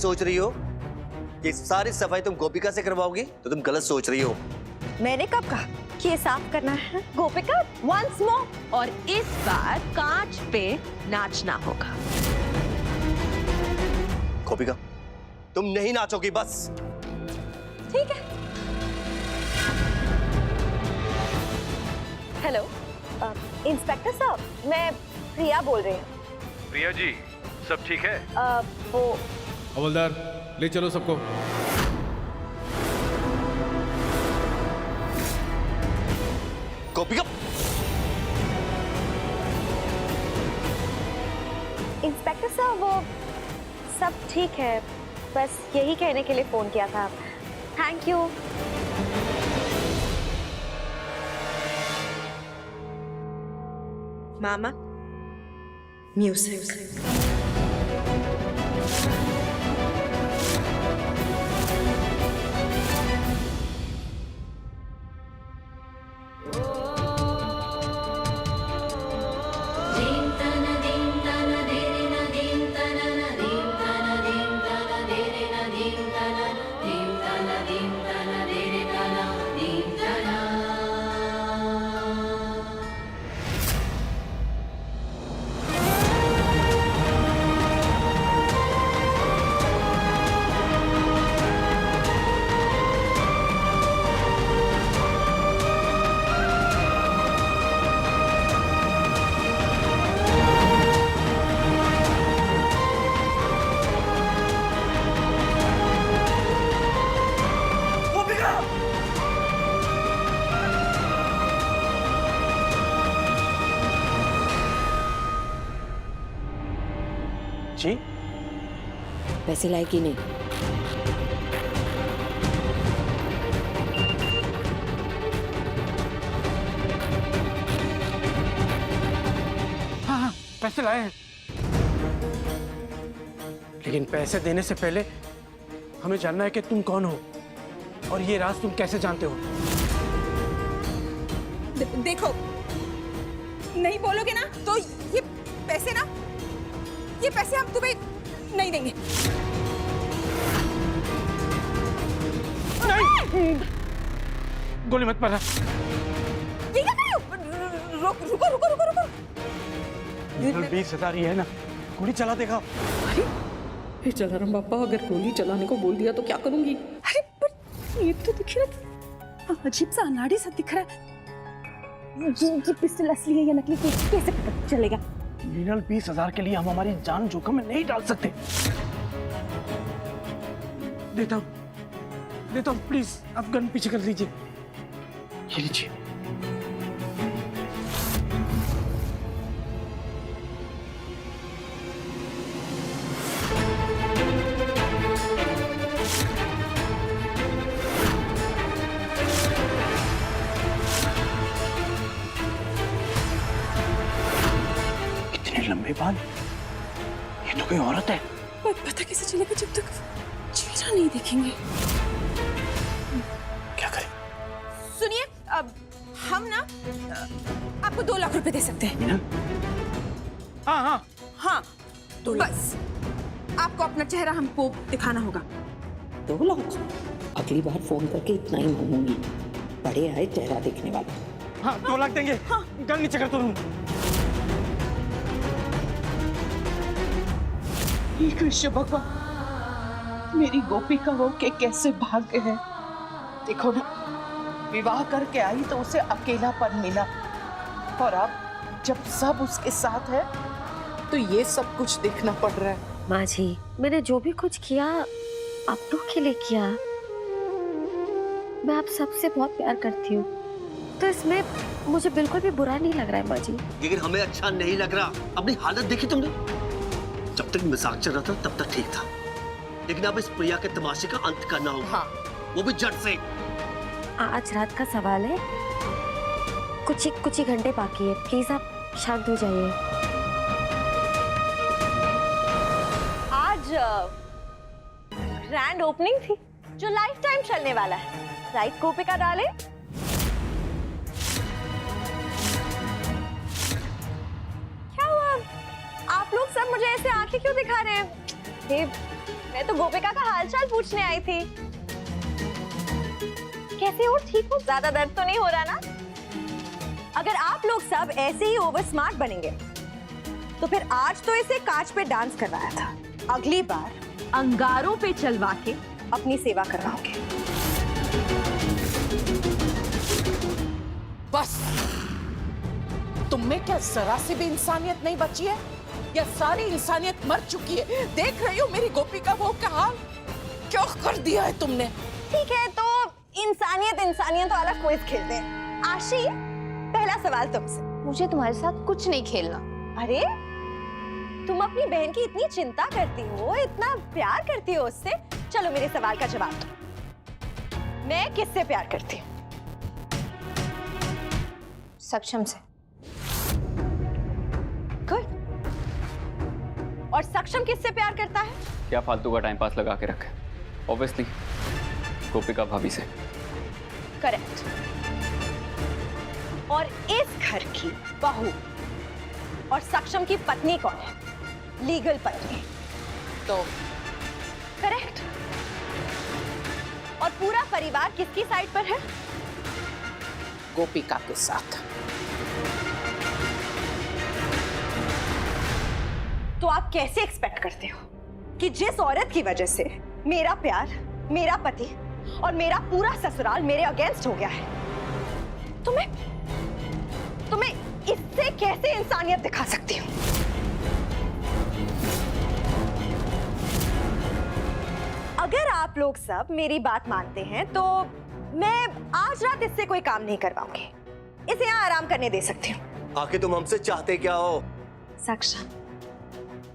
सोच रही हो कि सारी सफाई तुम गोपिका से करवाओगी तो तुम गलत सोच रही हो। मैंने कब कहा कि ये साफ करना है? गोपिका वंस मोर, और इस बार कांच पे नाचना होगा। गोपिका तुम नहीं नाचोगी बस। ठीक है। हेलो इंस्पेक्टर साहब, मैं प्रिया बोल रही हूँ। प्रिया जी, सब ठीक है? वो हवलदार ले चलो सबको। गोपिका इंस्पेक्टर साहब वो सब ठीक है, बस यही कहने के लिए फोन किया था। Thank you. मामा म्यूजिक। जी पैसे लाए कि नहीं? हाँ हाँ पैसे लाए हैं, लेकिन पैसे देने से पहले हमें जानना है कि तुम कौन हो और ये राज तुम कैसे जानते हो। देखो, नहीं बोलोगे ना तो ये पैसे हम तुम्हें नहीं देंगे। नहीं, गोली मत मारना। ये क्या कर रहे हो? रुको। 20,000 ही है ना, गोली चला देगा। हे जलाराम बापा, अगर गोली चलाने को बोल दिया तो क्या करूंगी? अरे पर ये तो दिख रहा है, अजीब सा अनाड़ी सा दिख रहा है। ये पिस्टल असली है या नकली कैसे पता चलेगा? मीनल 20,000 के लिए हम हमारी जान जोखिम में नहीं डाल सकते। देता हूँ प्लीज, आप गन पीछे कर लीजिए। ये लीजिए। कितने लंबे बाल, ये तो कोई औरत है। पर पता कैसे चलेगा जब तक चेहरा नहीं देखेंगे? क्या करें? सुनिए, अब हम ना आपको 2 लाख रुपए दे सकते हैं। मीनल? हाँ, हाँ, तो बस आपको अपना चेहरा हमको दिखाना होगा। 2 लाख? अगली बार फोन करके इतना ही मांगूंगी। बड़े आए चेहरा देखने वाला। हाँ 2 लाख देंगे। हाँ। गन नीचे कर दो। कृष्ण भगवान, मेरी गोपिका वो के कैसे भाग्य है। देखो ना, विवाह करके आई तो उसे अकेलापन मिला, और अब जब सब उसके साथ है तो ये सब कुछ देखना पड़ रहा है। माँ जी, मैंने जो भी कुछ किया अपनों के लिए किया। मैं आप सबसे बहुत प्यार करती हूँ, तो इसमें मुझे बिल्कुल भी बुरा नहीं लग रहा है माँ जी। लेकिन हमें अच्छा नहीं लग रहा। अपनी हालत देखी तुमने? जब तक मजाक चल रहा था तब तक ठीक था, लेकिन अब इस प्रिया के तमाशे का अंत करना होगा। हाँ। वो भी जट से। आज रात का सवाल है, कुछ ही घंटे बाकी है, प्लीज आप शांत हो जाइए। आज ग्रैंड ओपनिंग थी जो लाइफ टाइम चलने वाला है, राइट गोपिका डाले? क्या हुआ, आप लोग सब मुझे ऐसे आंखें क्यों दिखा रहे हैं? मैं तो गोपिका का हालचाल पूछने आई थी। कैसे हो? ठीक हो? ज्यादा दर्द तो नहीं हो रहा ना? अगर आप लोग सब ऐसे ही ओवर स्मार्ट बनेंगे तो फिर आज तो इसे कांच पे डांस करवाया था, अगली बार अंगारों पे चलवा के अपनी सेवा करवाओगे। बस तुम में क्या जरा सी भी इंसानियत नहीं बची है या सारी इंसानियत मर चुकी है? देख रही हो मेरी गोपिका वो का हाल क्या कर दिया है तुमने। ठीक है, तो इंसानियत वाला क्विज खेलते हैं। आशी, पहला सवाल तुमसे। मुझे तुम्हारे साथ कुछ नहीं खेलना। अरे तुम अपनी बहन की इतनी चिंता करती हो, इतना प्यार करती हो उससे, चलो मेरे सवाल का जवाब दो। मैं किससे प्यार करती हूँ? सक्षम से। गुड। और सक्षम किससे प्यार करता है? क्या फालतू का टाइम पास लगा के रखे? ऑब्वियसली गोपिका भाभी से। करेक्ट। और इस घर की बहू और सक्षम की पत्नी कौन है? लीगल पत्नी। तो करेक्ट। और पूरा परिवार किसकी साइड पर है? गोपिका के साथ। तो आप कैसे एक्सपेक्ट करते हो कि जिस औरत की वजह से मेरा प्यार, मेरा पति और मेरा पूरा ससुराल मेरे अगेंस्ट हो गया है, तुम्हें इससे कैसे इंसानियत दिखा सकती हूँ? अगर आप लोग सब मेरी बात मानते हैं तो मैं आज रात इससे कोई काम नहीं करवाऊंगी, इसे यहाँ आराम करने दे सकती हूँ। आखिर तुम हमसे चाहते क्या हो? सक्षम,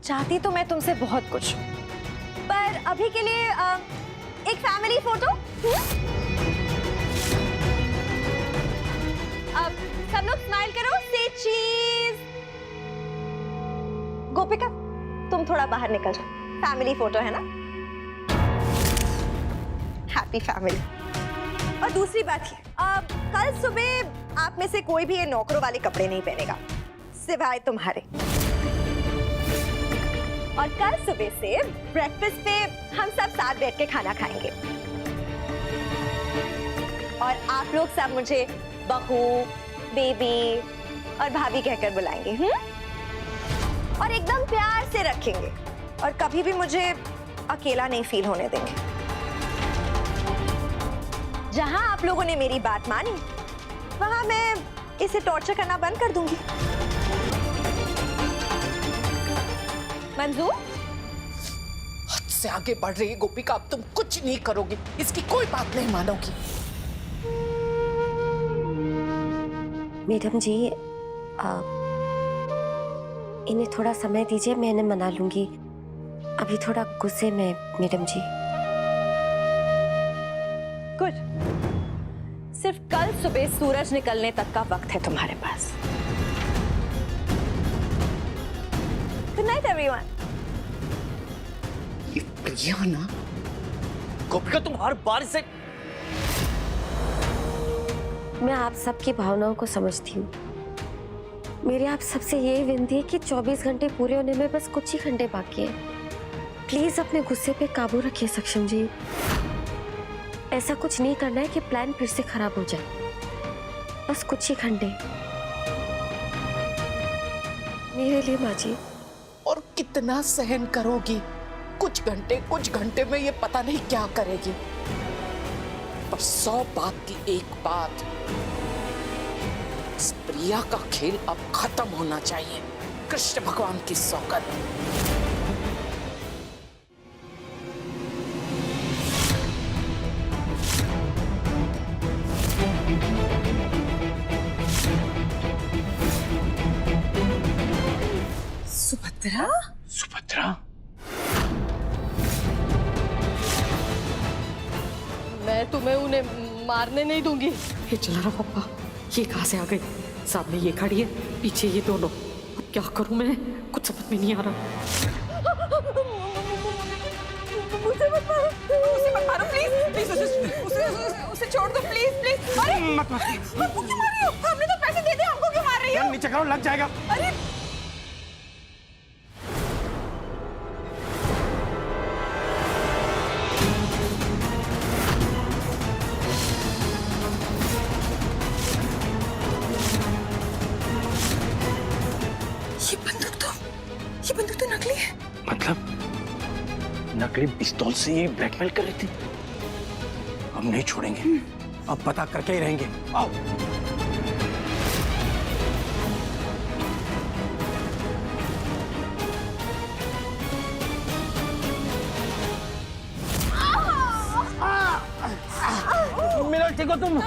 चाहती तो मैं तुमसे बहुत कुछ हूँ, पर अभी के लिए एक फैमिली फोटो। अब सब लोग स्माइल करो, से चीज। गोपिका, तुम थोड़ा बाहर निकल जाओ, फैमिली फोटो है ना? Happy family. और दूसरी बात ये, कल सुबह आप में से कोई भी ये नौकरों वाले कपड़े नहीं पहनेगा, सिवाय तुम्हारे। और कल सुबह से ब्रेकफास्ट पे हम सब साथ बैठ के खाना खाएंगे। और आप लोग सब मुझे बहू, बेबी और भाभी कहकर बुलाएंगे, और एकदम प्यार से रखेंगे और कभी भी मुझे अकेला नहीं फील होने देंगे। जहां आप लोगों ने मेरी बात मानी, वहां मैं इसे टॉर्चर करना बंद कर दूंगी। मंजूर? हद से आगे बढ़ रही है गोपिका, अब तुम कुछ नहीं करोगी, इसकी कोई बात नहीं मानोगी। मैडम जी, इन्हें थोड़ा समय दीजिए, मैं इन्हें मना लूंगी। अभी थोड़ा गुस्से में मैडम जी। गुड। सिर्फ कल सुबह सूरज निकलने तक का वक्त है तुम्हारे पास। Good night everyone. ये प्रिया ना, गोपिका तुम हर बार से। मैं आप सबकी भावनाओं को समझती हूँ। मेरी आप सबसे यही विनती है कि 24 घंटे पूरे होने में बस कुछ ही घंटे बाकी हैं। प्लीज अपने गुस्से पे काबू रखिए सक्षम जी। ऐसा कुछ नहीं करना है कि प्लान फिर से खराब हो जाए। बस कुछ ही घंटे मेरे लिए माँ जी। और कितना सहन करोगी? कुछ घंटे में ये पता नहीं क्या करेगी। पर 100 बात की एक बात, इस प्रिया का खेल अब खत्म होना चाहिए। कृष्ण भगवान की सौगंध। सुभद्रा? सुभद्रा? मैं तुम्हें उन्हें मारने नहीं दूंगी। ये चला रहा पापा, ये कहाँ से आ गई? सामने ये खड़ी है, पीछे ये दोनों। अब क्या करूं मैं? कुछ समझ में नहीं आ रहा। मुझे मत मारो, प्लीज उसे छोड़ दो, प्लीज। अरे मत मार। हमको क्यों मार रही हो? हमने तो पैसे दे दिए, हमको क्यों मार रही हो? नीचे करो, लग जाएगा। अरे नकली पिस्तौल से ये ब्लैकमेल कर रही थी। हम नहीं छोड़ेंगे, अब पता करके ही रहेंगे। आओ। मेरा ठीक हो तुम?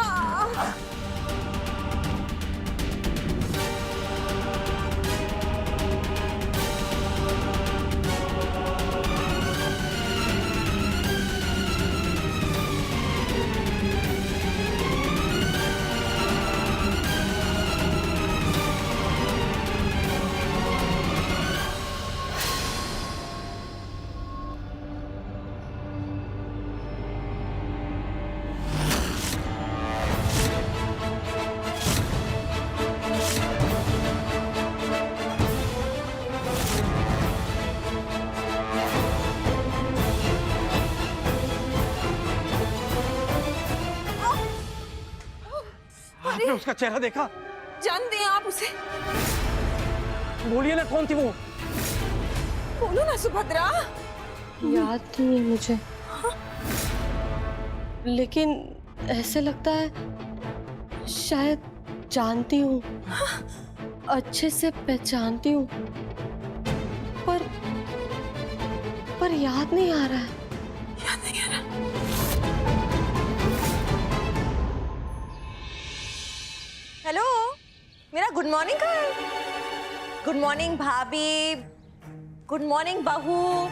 आपने उसका चेहरा देखा? जानते हैं आप उसे? बोलिए ना, कौन थी वो? बोलो ना सुभद्रा। याद नहीं है मुझे, लेकिन ऐसे लगता है शायद जानती हूँ, अच्छे से पहचानती हूँ, पर याद नहीं आ रहा है। याद नहीं आ रहा। हेलो, मेरा गुड मॉर्निंग कहाँ है? गुड मॉर्निंग भाभी, गुड मॉर्निंग बहू।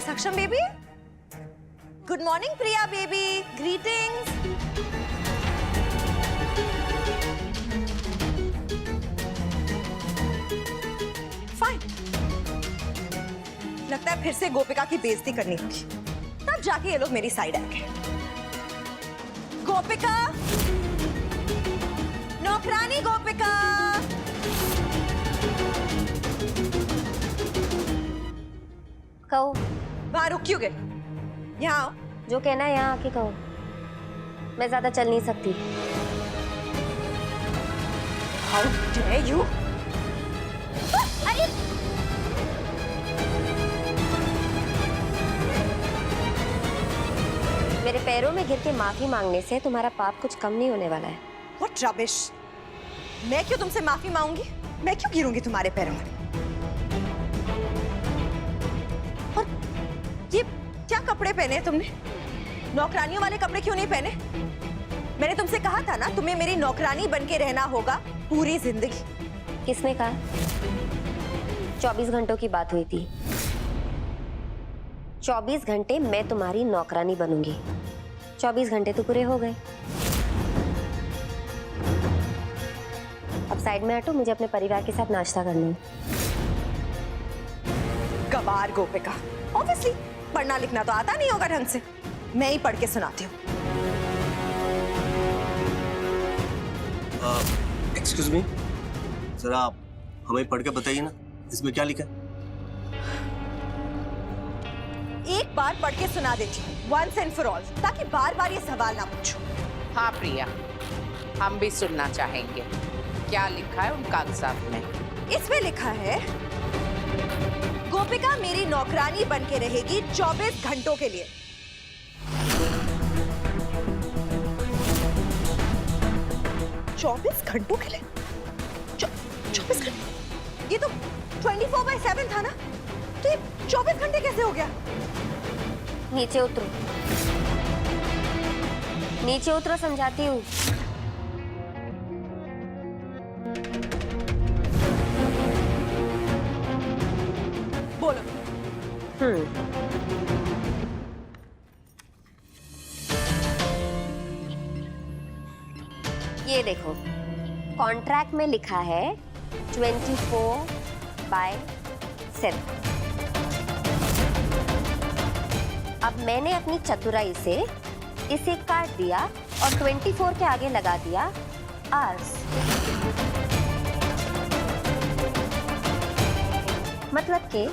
सक्षम बेबी, गुड मॉर्निंग प्रिया बेबी, ग्रीटिंग्स। फाइन। लगता है फिर से गोपिका की बेइज्जती करनी होगी, तब जाके ये लोग मेरी साइड आएंगे। गोपिका, नौकरानी गोपिका। कहो। वहां रुक क्यों गए? यहाँ आओ। जो कहना है यहाँ आके कहो, मैं ज्यादा चल नहीं सकती। How dare you? अरे मेरे पैरों में गिर के माफी मांगने से तुम्हारा पाप कुछ कम नहीं होने वाला है। What rubbish! मैं क्यों तुमसे माफी मांगूंगी? मैं क्यों गिरूंगी तुम्हारे पैरों में? और ये क्या कपड़े पहने हैं तुमने? नौकरानियों वाले कपड़े क्यों नहीं पहने? मैंने तुमसे कहा था ना, तुम्हें मेरी नौकरानी बनके रहना होगा पूरी जिंदगी। किसने कहा? 24 घंटों की बात हुई थी। 24 घंटे मैं तुम्हारी नौकरानी बनूंगी। 24 घंटे तो पूरे हो गए। अब साइड में हटो, मुझे अपने परिवार के साथ नाश्ता करना है। गवार गोपिका, ऑब्वियसली पढ़ना लिखना तो आता नहीं होगा ढंग से, मैं ही पढ़ के सुनाती हूँ। एक्सक्यूज मी, जरा आप हमें पढ़ के बताइए ना, इसमें क्या लिखा है? एक बार पढ़ के सुना देती हूँ, once and for all, ताकि बार बार ये सवाल ना पूछो। हाँ प्रिया, हम भी सुनना चाहेंगे। क्या लिखा है उन कागजात में? इसमें लिखा है, गोपिका मेरी नौकरानी बन के रहेगी 24 घंटों के लिए। चौबीस घंटों के लिए? 24 घंटे? ये तो 24/7 था ना, तो ये 24 घंटे कैसे हो गया? नीचे उतरो, नीचे उतरो, समझाती हूँ। बोलो। ये देखो, कॉन्ट्रैक्ट में लिखा है 24/7। अब मैंने अपनी चतुराई से इसे काट दिया और 24 के आगे लगा दिया आवर्स। मतलब के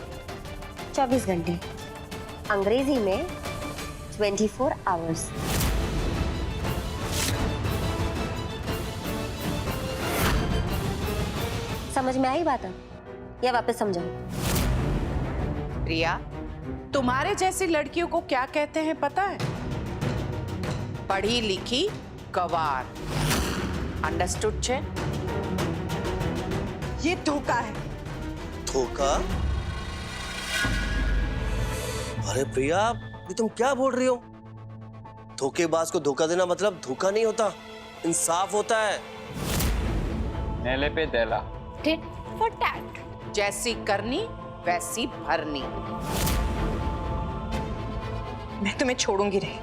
24 घंटे, अंग्रेजी में 24 आवर्स। समझ में आई बात? या वापस समझाओ? प्रिया, तुम्हारे जैसी लड़कियों को क्या कहते हैं पता है? पढ़ी लिखी गवार। अंडरस्टूड छे? ये धोखा है। धोखा? अरे प्रिया, ये तुम क्या बोल रही हो? धोखेबाज को धोखा देना मतलब धोखा नहीं होता, इंसाफ होता है। नेले पे देला। Tit for tat. जैसी करनी वैसी भरनी। मैं तुम्हें छोड़ूंगी नहीं।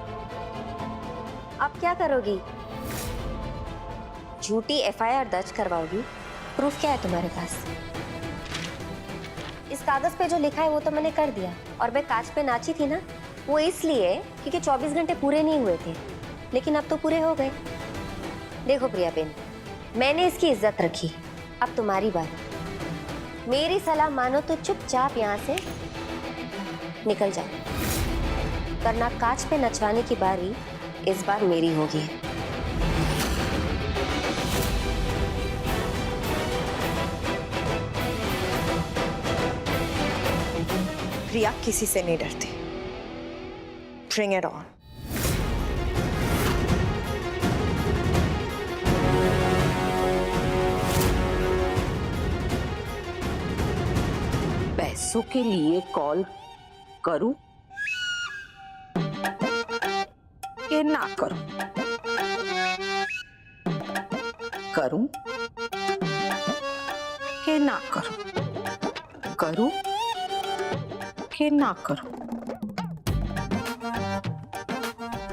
अब क्या करोगी? झूठी एफआईआर दर्ज करवाओगी? प्रूफ क्या है तुम्हारे पास? इस कागज पे जो लिखा है वो तो मैंने कर दिया, और मैं कांच पे नाची थी ना, वो इसलिए क्योंकि 24 घंटे पूरे नहीं हुए थे, लेकिन अब तो पूरे हो गए। देखो प्रिया बेन, मैंने इसकी इज्जत रखी, अब तुम्हारी बारी। मेरी सलाह मानो तो चुपचाप यहाँ से निकल जाओ, वरना कांच पे नचवाने की बारी इस बार मेरी होगी। प्रिया किसी से नहीं डरती। Bring it on. पैसों के लिए कॉल करूं कि ना करूं? करूं कि ना करूं? करूं कि ना करूं?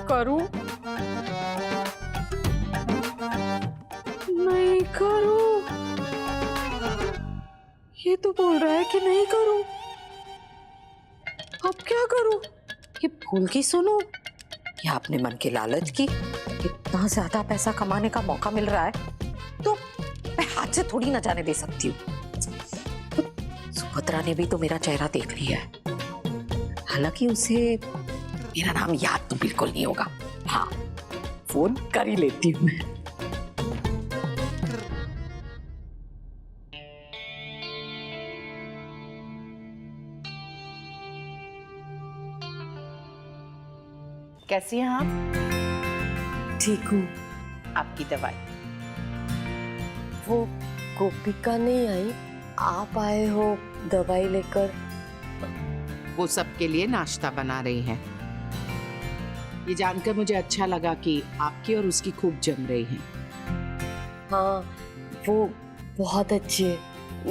करूं नहीं करूं? ये तो बोल रहा है कि नहीं करूं। अब क्या करूं? ये भूल की सुनूं या अपने मन के लालच की? इतना ज्यादा पैसा कमाने का मौका मिल रहा है तो मैं हाथ से थोड़ी ना जाने दे सकती हूँ। सुभद्रा ने भी तो मेरा चेहरा देख लिया है, हालांकि उसे मेरा नाम याद तो बिल्कुल नहीं होगा। हाँ, फोन कर ही लेती हूँ मैं। कैसी हैं आप? ठीक हूँ। आपकी दवाई? वो गोपिका नहीं आई, आप आए हो दवाई लेकर? वो सबके लिए नाश्ता बना रही हैं। ये जानकर मुझे अच्छा लगा कि आपकी और उसकी खूब जम रही है। हाँ, वो बहुत अच्छी है,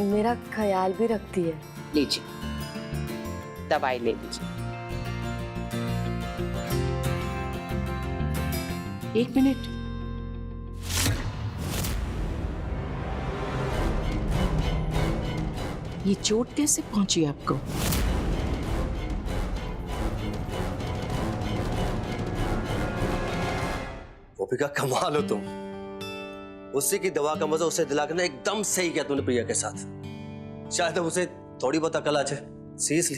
मेरा ख्याल भी रखती है। लीजिए, दवाई ले लीजिए। एक मिनट, ये चोट कैसे पहुंची आपको? गोपिका, कमाल हो तुम। उसी की दवा का मजा उसे दिला करना एकदम सही किया तूने प्रिया के साथ। शायद अब उसे थोड़ी बहुत अकल आ जाए। सीरियसली।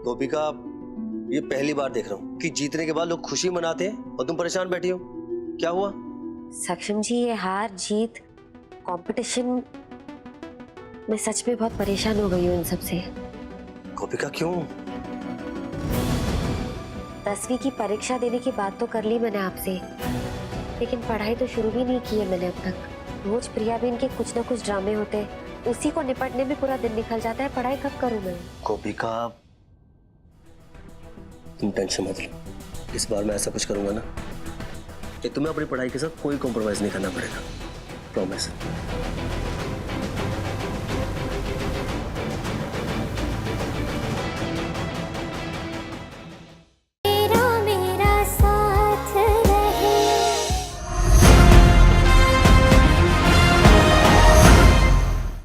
गोपिका, ये पहली बार देख रहा हूं कि जीतने के बाद लोग खुशी मनाते हैं और तुम परेशान बैठी हो। क्या हुआ? सक्षम जी, ये हार जीत कंपटीशन मैं सच में बहुत परेशान हो गई हूँ इन सबसे। गोपिका, क्यों? 10वीं की परीक्षा देने की बात तो कर ली मैंने आपसे, लेकिन पढ़ाई तो शुरू भी नहीं की है मैंने अब तक। रोज प्रिया बेन के कुछ ना कुछ ड्रामे होते हैं, उसी को निपटने में पूरा दिन निकल जाता है। पढ़ाई कब करूं मैं? गोपिका, तुम टेंशन मत लो। इस बार मैं ऐसा कुछ करूंगा ना कि तुम्हें अपनी पढ़ाई के साथ कोई कॉम्प्रोमाइज नहीं करना पड़ेगा। प्रॉमिस।